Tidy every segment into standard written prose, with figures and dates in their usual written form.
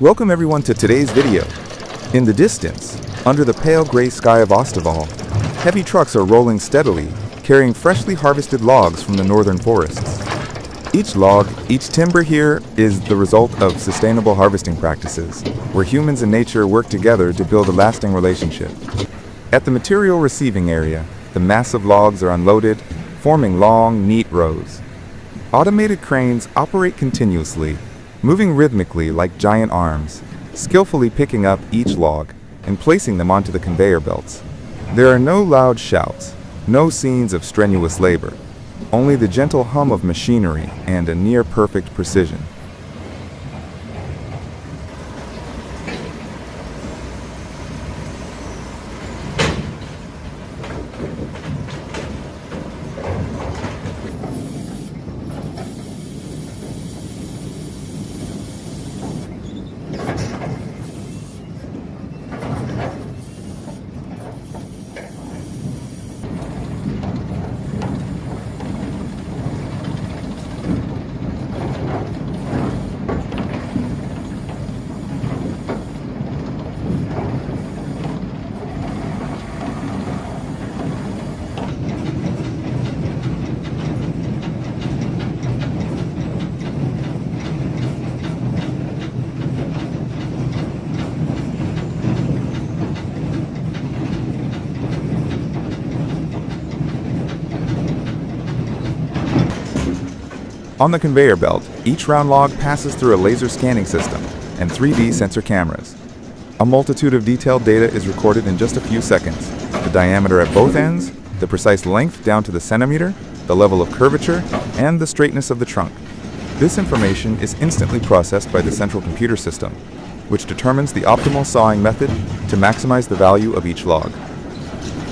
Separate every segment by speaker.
Speaker 1: Welcome everyone to today's video. In the distance, under the pale gray sky of Ostaval, heavy trucks are rolling steadily, carrying freshly harvested logs from the northern forests. Each log, each timber here is the result of sustainable harvesting practices, where humans and nature work together to build a lasting relationship. At the material receiving area, the massive logs are unloaded, forming long, neat rows. Automated cranes operate continuously, moving rhythmically like giant arms, skillfully picking up each log and placing them onto the conveyor belts. There are no loud shouts, no scenes of strenuous labor, only the gentle hum of machinery and a near-perfect precision. On the conveyor belt, each round log passes through a laser scanning system and 3D sensor cameras. A multitude of detailed data is recorded in just a few seconds. The diameter at both ends, the precise length down to the centimeter, the level of curvature, and the straightness of the trunk. This information is instantly processed by the central computer system, which determines the optimal sawing method to maximize the value of each log.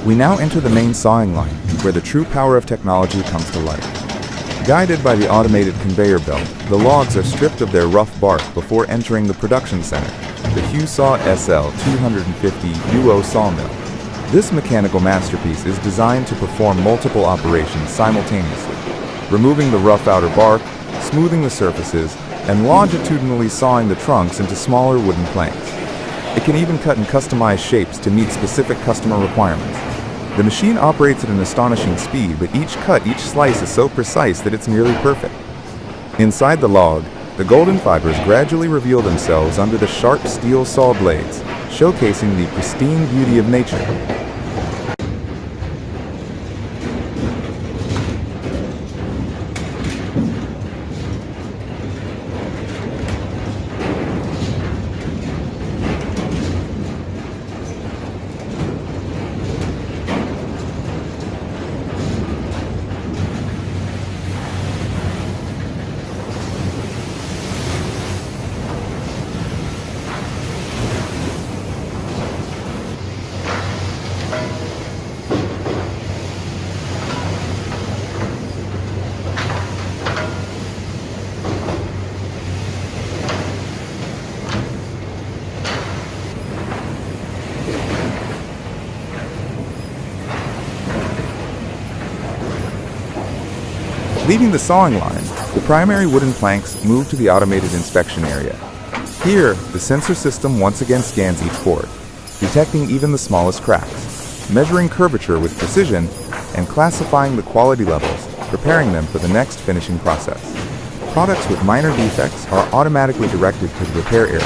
Speaker 1: We now enter the main sawing line, where the true power of technology comes to life. Guided by the automated conveyor belt, the logs are stripped of their rough bark before entering the production center, the HewSaw SL 250 UO Sawmill. This mechanical masterpiece is designed to perform multiple operations simultaneously, removing the rough outer bark, smoothing the surfaces, and longitudinally sawing the trunks into smaller wooden planks. It can even cut in customized shapes to meet specific customer requirements. The machine operates at an astonishing speed, but each cut, each slice is so precise that it's nearly perfect. Inside the log, the golden fibers gradually reveal themselves under the sharp steel saw blades, showcasing the pristine beauty of nature. Leaving the sawing line, the primary wooden planks move to the automated inspection area. Here, the sensor system once again scans each board, detecting even the smallest cracks, measuring curvature with precision, and classifying the quality levels, preparing them for the next finishing process. Products with minor defects are automatically directed to the repair area.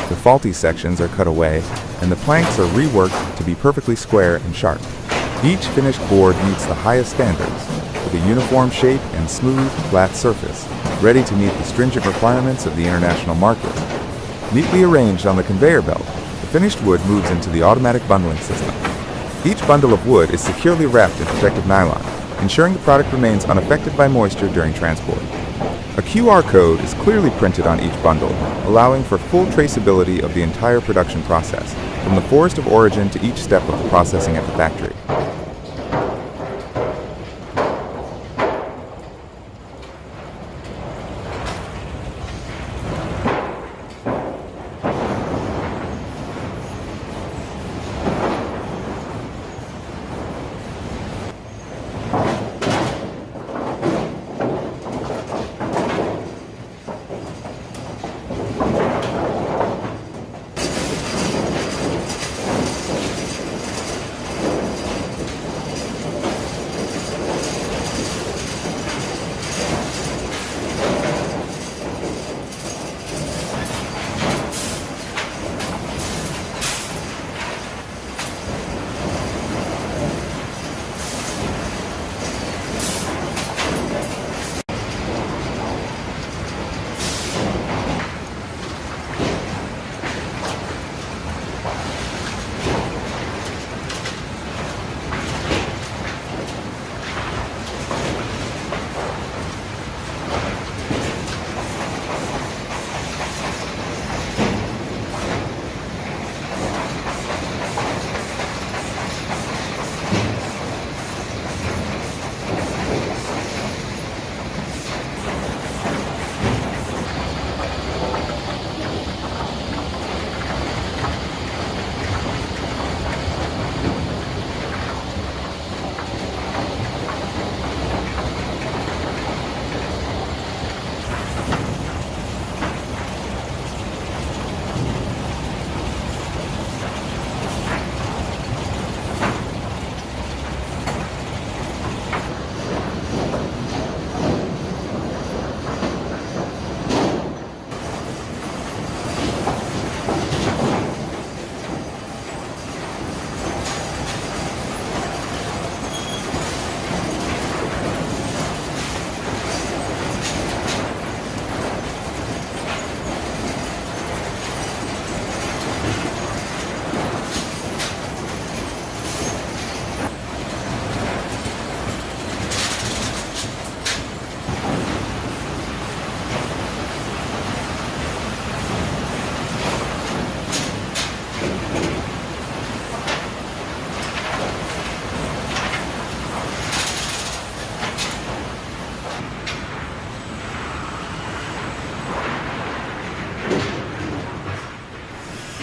Speaker 1: The faulty sections are cut away, and the planks are reworked to be perfectly square and sharp. Each finished board meets the highest standards, with a uniform shape and smooth, flat surface, ready to meet the stringent requirements of the international market. Neatly arranged on the conveyor belt, the finished wood moves into the automatic bundling system. Each bundle of wood is securely wrapped in protective nylon, ensuring the product remains unaffected by moisture during transport. A QR code is clearly printed on each bundle, allowing for full traceability of the entire production process, from the forest of origin to each step of the processing at the factory.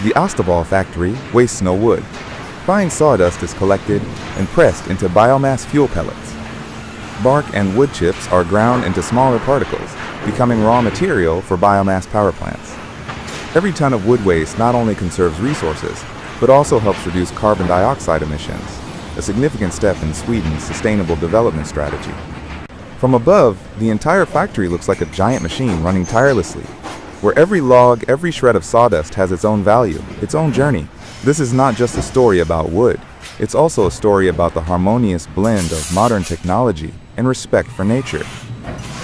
Speaker 1: The Ostwald factory wastes no wood. Fine sawdust is collected and pressed into biomass fuel pellets. Bark and wood chips are ground into smaller particles, becoming raw material for biomass power plants. Every ton of wood waste not only conserves resources, but also helps reduce carbon dioxide emissions, a significant step in Sweden's sustainable development strategy. From above, the entire factory looks like a giant machine running tirelessly, where every log, every shred of sawdust has its own value, its own journey. This is not just a story about wood, it's also a story about the harmonious blend of modern technology and respect for nature.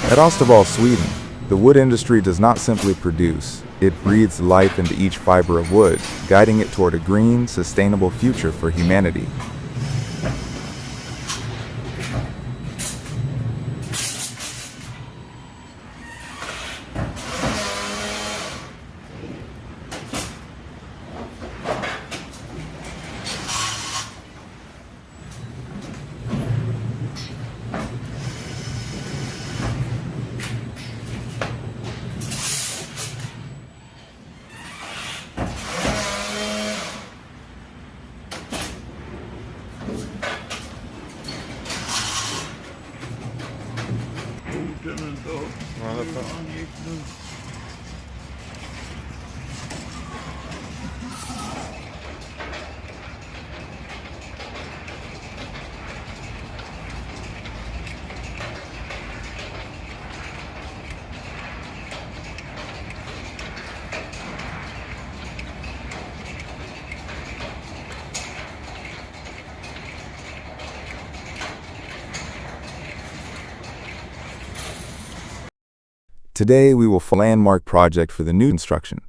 Speaker 1: At Ostwald, Sweden, the wood industry does not simply produce, it breathes life into each fiber of wood, guiding it toward a green, sustainable future for humanity. Today, we will follow a landmark project for the new construction,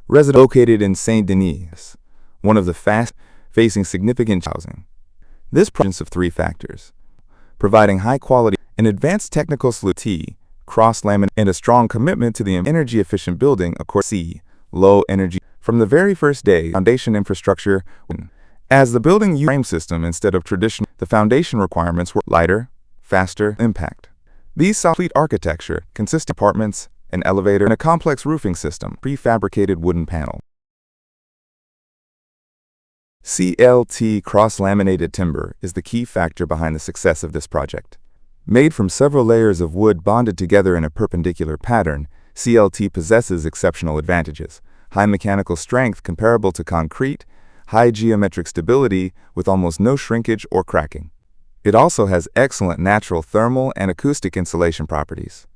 Speaker 1: located in Saint-Denis, one of the facing significant housing. This project of three factors, providing high-quality and advanced technical solutions, cross-laminate, and a strong commitment to the energy-efficient building according low energy. From the very first day, foundation infrastructure, as the building frame system instead of traditional, the foundation requirements were lighter, faster, impact. These complete architecture consist of apartments, an elevator, and a complex roofing system, prefabricated wooden panel. CLT cross-laminated timber is the key factor behind the success of this project. Made from several layers of wood bonded together in a perpendicular pattern, CLT possesses exceptional advantages: high mechanical strength comparable to concrete, high geometric stability with almost no shrinkage or cracking. It also has excellent natural thermal and acoustic insulation properties.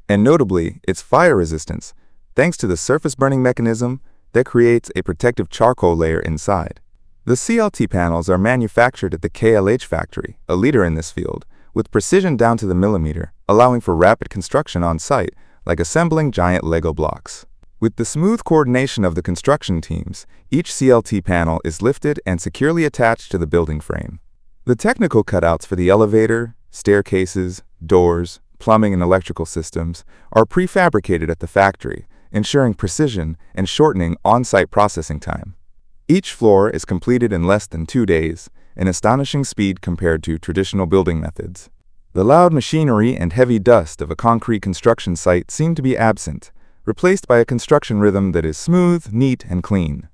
Speaker 1: And notably, its fire resistance, thanks to the surface burning mechanism that creates a protective charcoal layer inside. The CLT panels are manufactured at the KLH factory, a leader in this field, with precision down to the millimeter, allowing for rapid construction on site, like assembling giant Lego blocks. With the smooth coordination of the construction teams, each CLT panel is lifted and securely attached to the building frame. The technical cutouts for the elevator, staircases, doors, plumbing and electrical systems are prefabricated at the factory, ensuring precision and shortening on-site processing time. Each floor is completed in less than 2 days, an astonishing speed compared to traditional building methods. The loud machinery and heavy dust of a concrete construction site seem to be absent, replaced by a construction rhythm that is smooth, neat, and clean.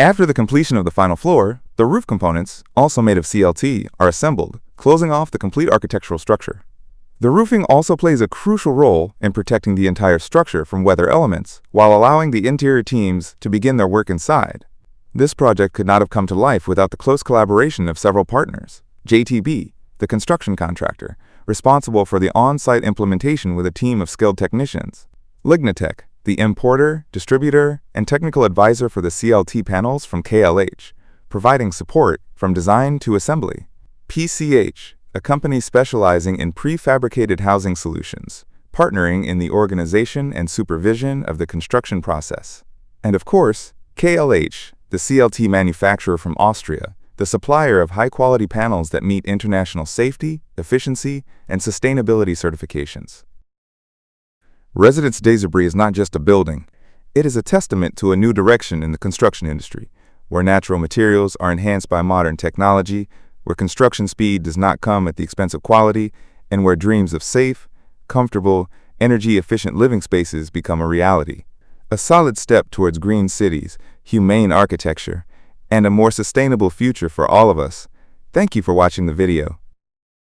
Speaker 1: After the completion of the final floor, the roof components, also made of CLT, are assembled, closing off the complete architectural structure. The roofing also plays a crucial role in protecting the entire structure from weather elements, while allowing the interior teams to begin their work inside. This project could not have come to life without the close collaboration of several partners. JTB, the construction contractor, responsible for the on-site implementation with a team of skilled technicians. Lignitech, the importer, distributor, and technical advisor for the CLT panels from KLH, providing support from design to assembly. PCH, a company specializing in prefabricated housing solutions, partnering in the organization and supervision of the construction process. And of course, KLH, the CLT manufacturer from Austria, the supplier of high-quality panels that meet international safety, efficiency, and sustainability certifications. Residence des Abris is not just a building. It is a testament to a new direction in the construction industry, where natural materials are enhanced by modern technology, where construction speed does not come at the expense of quality, and where dreams of safe, comfortable, energy-efficient living spaces become a reality. A solid step towards green cities, humane architecture, and a more sustainable future for all of us. Thank you for watching the video.